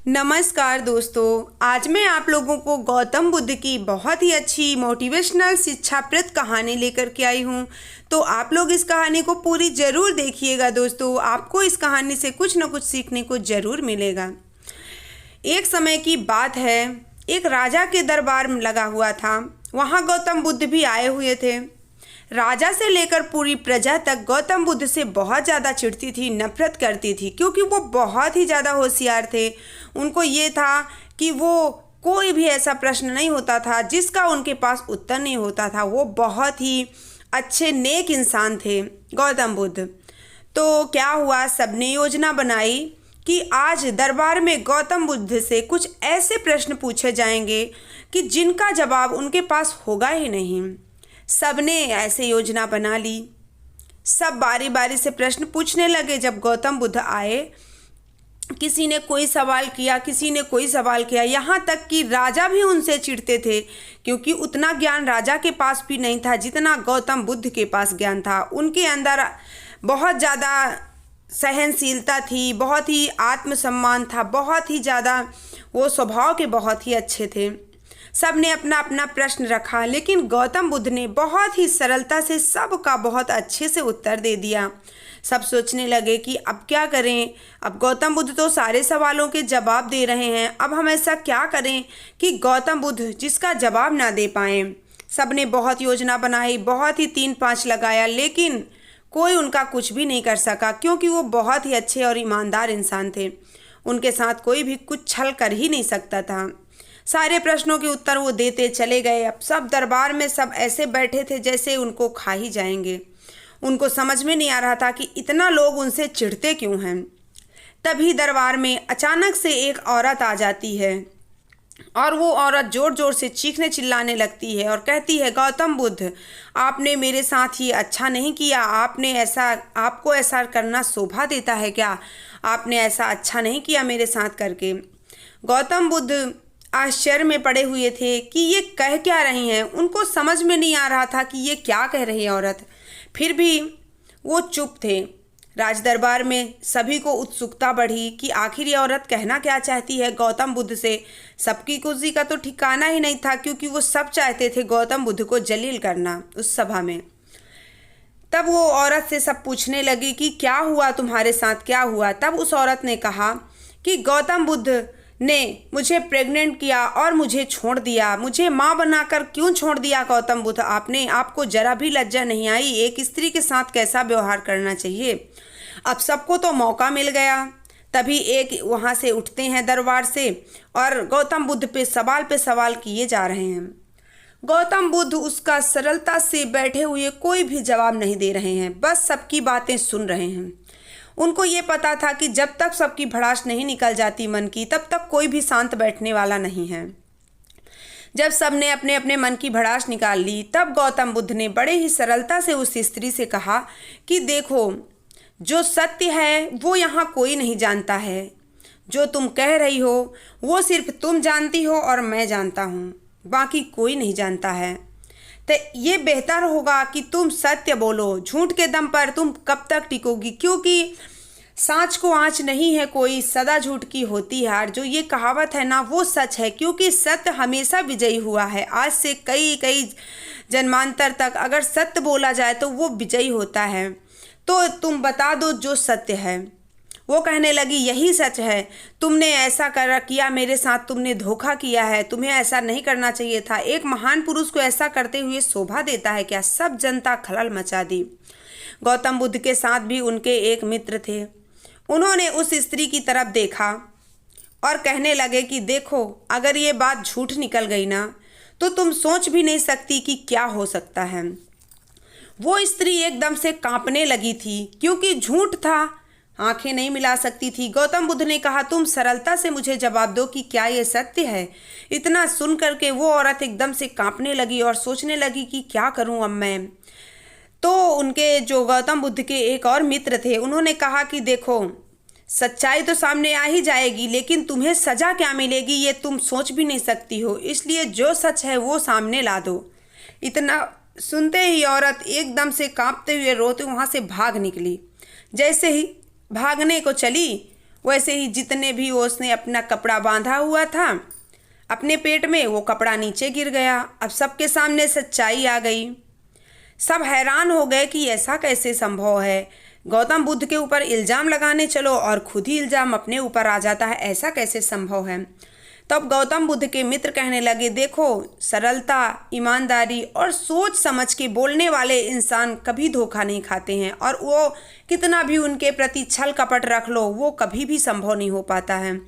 नमस्कार दोस्तों, आज मैं आप लोगों को गौतम बुद्ध की बहुत ही अच्छी मोटिवेशनल शिक्षाप्रद कहानी लेकर के आई हूँ। तो आप लोग इस कहानी को पूरी ज़रूर देखिएगा दोस्तों, आपको इस कहानी से कुछ न कुछ सीखने को ज़रूर मिलेगा। एक समय की बात है, एक राजा के दरबार में लगा हुआ था। वहाँ गौतम बुद्ध भी आए हुए थे। राजा से लेकर पूरी प्रजा तक गौतम बुद्ध से बहुत ज़्यादा चिढ़ती थी, नफरत करती थी, क्योंकि वो बहुत ही ज़्यादा होशियार थे। उनको ये था कि वो कोई भी ऐसा प्रश्न नहीं होता था जिसका उनके पास उत्तर नहीं होता था। वो बहुत ही अच्छे नेक इंसान थे गौतम बुद्ध। तो क्या हुआ, सबने योजना बनाई कि आज दरबार में गौतम बुद्ध से कुछ ऐसे प्रश्न पूछे जाएंगे कि जिनका जवाब उनके पास होगा ही नहीं। सबने ऐसे योजना बना ली। सब बारी बारी से प्रश्न पूछने लगे। जब गौतम बुद्ध आए, किसी ने कोई सवाल किया, किसी ने कोई सवाल किया, यहाँ तक कि राजा भी उनसे चिढ़ते थे, क्योंकि उतना ज्ञान राजा के पास भी नहीं था जितना गौतम बुद्ध के पास ज्ञान था। उनके अंदर बहुत ज़्यादा सहनशीलता थी, बहुत ही आत्मसम्मान था, बहुत ही ज़्यादा वो स्वभाव के बहुत ही अच्छे थे। सब ने अपना अपना प्रश्न रखा, लेकिन गौतम बुद्ध ने बहुत ही सरलता से सबका बहुत अच्छे से उत्तर दे दिया। सब सोचने लगे कि अब क्या करें। अब गौतम बुद्ध तो सारे सवालों के जवाब दे रहे हैं, अब हम ऐसा क्या करें कि गौतम बुद्ध जिसका जवाब ना दे पाएँ। सब ने बहुत योजना बनाई, बहुत ही 3-5 लगाया, लेकिन कोई उनका कुछ भी नहीं कर सका, क्योंकि वो बहुत ही अच्छे और ईमानदार इंसान थे। उनके साथ कोई भी कुछ छल कर ही नहीं सकता था। सारे प्रश्नों के उत्तर वो देते चले गए। अब सब दरबार में सब ऐसे बैठे थे जैसे उनको खा ही जाएंगे। उनको समझ में नहीं आ रहा था कि इतना लोग उनसे चिढ़ते क्यों हैं। तभी दरबार में अचानक से एक औरत आ जाती है और वो औरत ज़ोर ज़ोर से चीखने चिल्लाने लगती है और कहती है, गौतम बुद्ध, आपने मेरे साथ ये अच्छा नहीं किया। आपको ऐसा करना शोभा देता है क्या? आपने ऐसा अच्छा नहीं किया मेरे साथ करके। गौतम बुद्ध आश्चर्य में पड़े हुए थे कि ये कह क्या रही हैं। उनको समझ में नहीं आ रहा था कि ये क्या कह रही है औरत। फिर भी वो चुप थे। राज दरबार में सभी को उत्सुकता बढ़ी कि आखिर ये औरत कहना क्या चाहती है गौतम बुद्ध से। सबकी खुशी का तो ठिकाना ही नहीं था, क्योंकि वो सब चाहते थे गौतम बुद्ध को जलील करना उस सभा में। तब वो औरत से सब पूछने लगी कि क्या हुआ तुम्हारे साथ, क्या हुआ। तब उस औरत ने कहा कि गौतम बुद्ध ने मुझे प्रेग्नेंट किया और मुझे छोड़ दिया। मुझे माँ बनाकर क्यों छोड़ दिया गौतम बुद्ध आपने? आपको जरा भी लज्जा नहीं आई? एक स्त्री के साथ कैसा व्यवहार करना चाहिए। अब सबको तो मौका मिल गया। तभी एक वहाँ से उठते हैं दरबार से और गौतम बुद्ध पे सवाल किए जा रहे हैं। गौतम बुद्ध उसका सरलता से बैठे हुए कोई भी जवाब नहीं दे रहे हैं, बस सबकी बातें सुन रहे हैं। उनको ये पता था कि जब तक सबकी भड़ास नहीं निकल जाती मन की, तब तक कोई भी शांत बैठने वाला नहीं है। जब सबने अपने अपने मन की भड़ास निकाल ली, तब गौतम बुद्ध ने बड़े ही सरलता से उस स्त्री से कहा कि देखो, जो सत्य है वो यहाँ कोई नहीं जानता है। जो तुम कह रही हो वो सिर्फ तुम जानती हो और मैं जानता हूँ, बाकी कोई नहीं जानता है। तो ये बेहतर होगा कि तुम सत्य बोलो। झूठ के दम पर तुम कब तक टिकोगी, क्योंकि सांच को आँच नहीं है कोई, सदा झूठ की होती हार। जो ये कहावत है ना, वो सच है, क्योंकि सत्य हमेशा विजयी हुआ है। आज से कई जन्मांतर तक अगर सत्य बोला जाए तो वो विजयी होता है। तो तुम बता दो जो सत्य है। वो कहने लगी, यही सच है, तुमने ऐसा किया मेरे साथ, तुमने धोखा किया है, तुम्हें ऐसा नहीं करना चाहिए था। एक महान पुरुष को ऐसा करते हुए शोभा देता है क्या? सब जनता खलल मचा दी। गौतम बुद्ध के साथ भी उनके एक मित्र थे। उन्होंने उस स्त्री की तरफ देखा और कहने लगे कि देखो, अगर ये बात झूठ निकल गई ना, तो तुम सोच भी नहीं सकती कि क्या हो सकता है। वो स्त्री एकदम से कांपने लगी थी, क्योंकि झूठ था, आंखें नहीं मिला सकती थी। गौतम बुद्ध ने कहा, तुम सरलता से मुझे जवाब दो कि क्या ये सत्य है। इतना सुन करके वो औरत एकदम से कांपने लगी और सोचने लगी कि क्या करूं अब मैं। तो उनके जो गौतम बुद्ध के एक और मित्र थे, उन्होंने कहा कि देखो, सच्चाई तो सामने आ ही जाएगी, लेकिन तुम्हें सजा क्या मिलेगी ये तुम सोच भी नहीं सकती हो। इसलिए जो सच है वो सामने ला दो। इतना सुनते ही औरत एकदम से कांपते हुए रोते वहाँ से भाग निकली। जैसे ही भागने को चली, वैसे ही जितने भी उसने अपना कपड़ा बांधा हुआ था अपने पेट में, वो कपड़ा नीचे गिर गया। अब सबके सामने सच्चाई आ गई। सब हैरान हो गए कि ऐसा कैसे संभव है। गौतम बुद्ध के ऊपर इल्ज़ाम लगाने चलो और खुद ही इल्ज़ाम अपने ऊपर आ जाता है, ऐसा कैसे संभव है। तब गौतम बुद्ध के मित्र कहने लगे, देखो, सरलता, ईमानदारी और सोच समझ के बोलने वाले इंसान कभी धोखा नहीं खाते हैं, और वो कितना भी उनके प्रति छल कपट रख लो, वो कभी भी संभव नहीं हो पाता है।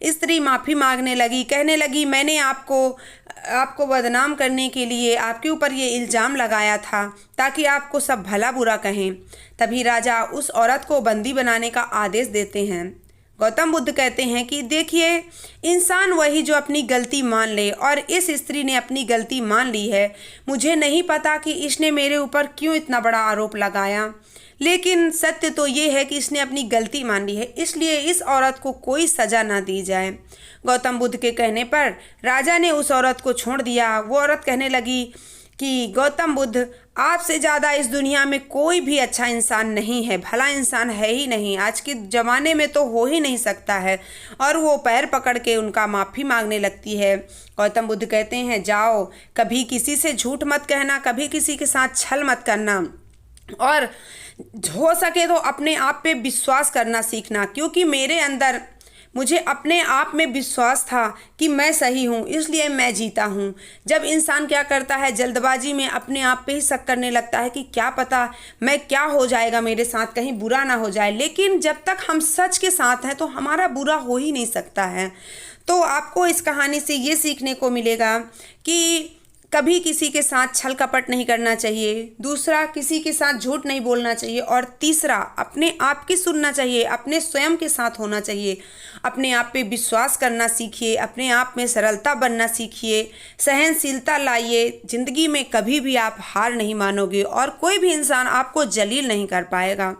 स्त्री माफ़ी मांगने लगी, कहने लगी, मैंने आपको बदनाम करने के लिए आपके ऊपर ये इल्ज़ाम लगाया था ताकि आपको सब भला बुरा कहें। तभी राजा उस औरत को बंदी बनाने का आदेश देते हैं। गौतम बुद्ध कहते हैं कि देखिए, इंसान वही जो अपनी गलती मान ले, और इस स्त्री ने अपनी गलती मान ली है। मुझे नहीं पता कि इसने मेरे ऊपर क्यों इतना बड़ा आरोप लगाया, लेकिन सत्य तो ये है कि इसने अपनी गलती मान ली है, इसलिए इस औरत को कोई सज़ा ना दी जाए। गौतम बुद्ध के कहने पर राजा ने उस औरत को छोड़ दिया। वो औरत कहने लगी कि गौतम बुद्ध, आपसे ज़्यादा इस दुनिया में कोई भी अच्छा इंसान नहीं है, भला इंसान है ही नहीं, आज के ज़माने में तो हो ही नहीं सकता है। और वो पैर पकड़ के उनका माफ़ी मांगने लगती है। गौतम बुद्ध कहते हैं, जाओ, कभी किसी से झूठ मत कहना, कभी किसी के साथ छल मत करना, और हो सके तो अपने आप पे विश्वास करना सीखना, क्योंकि मुझे अपने आप में विश्वास था कि मैं सही हूँ, इसलिए मैं जीता हूँ। जब इंसान क्या करता है, जल्दबाजी में अपने आप पे ही शक करने लगता है कि क्या पता मैं क्या हो जाएगा मेरे साथ, कहीं बुरा ना हो जाए। लेकिन जब तक हम सच के साथ हैं तो हमारा बुरा हो ही नहीं सकता है। तो आपको इस कहानी से ये सीखने को मिलेगा कि कभी किसी के साथ छल कपट नहीं करना चाहिए, दूसरा, किसी के साथ झूठ नहीं बोलना चाहिए, और तीसरा, अपने आप की सुनना चाहिए, अपने स्वयं के साथ होना चाहिए। अपने आप पे विश्वास करना सीखिए, अपने आप में सरलता बनना सीखिए, सहनशीलता लाइए। ज़िंदगी में कभी भी आप हार नहीं मानोगे और कोई भी इंसान आपको जलील नहीं कर पाएगा।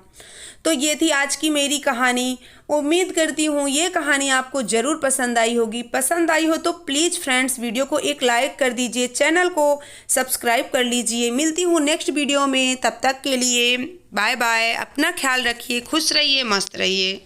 तो ये थी आज की मेरी कहानी। उम्मीद करती हूँ ये कहानी आपको ज़रूर पसंद आई होगी। पसंद आई हो तो प्लीज़ फ्रेंड्स वीडियो को एक लाइक कर दीजिए, चैनल को सब्सक्राइब कर लीजिए। मिलती हूँ नेक्स्ट वीडियो में, तब तक के लिए बाय बाय। अपना ख्याल रखिए, खुश रहिए, मस्त रहिए।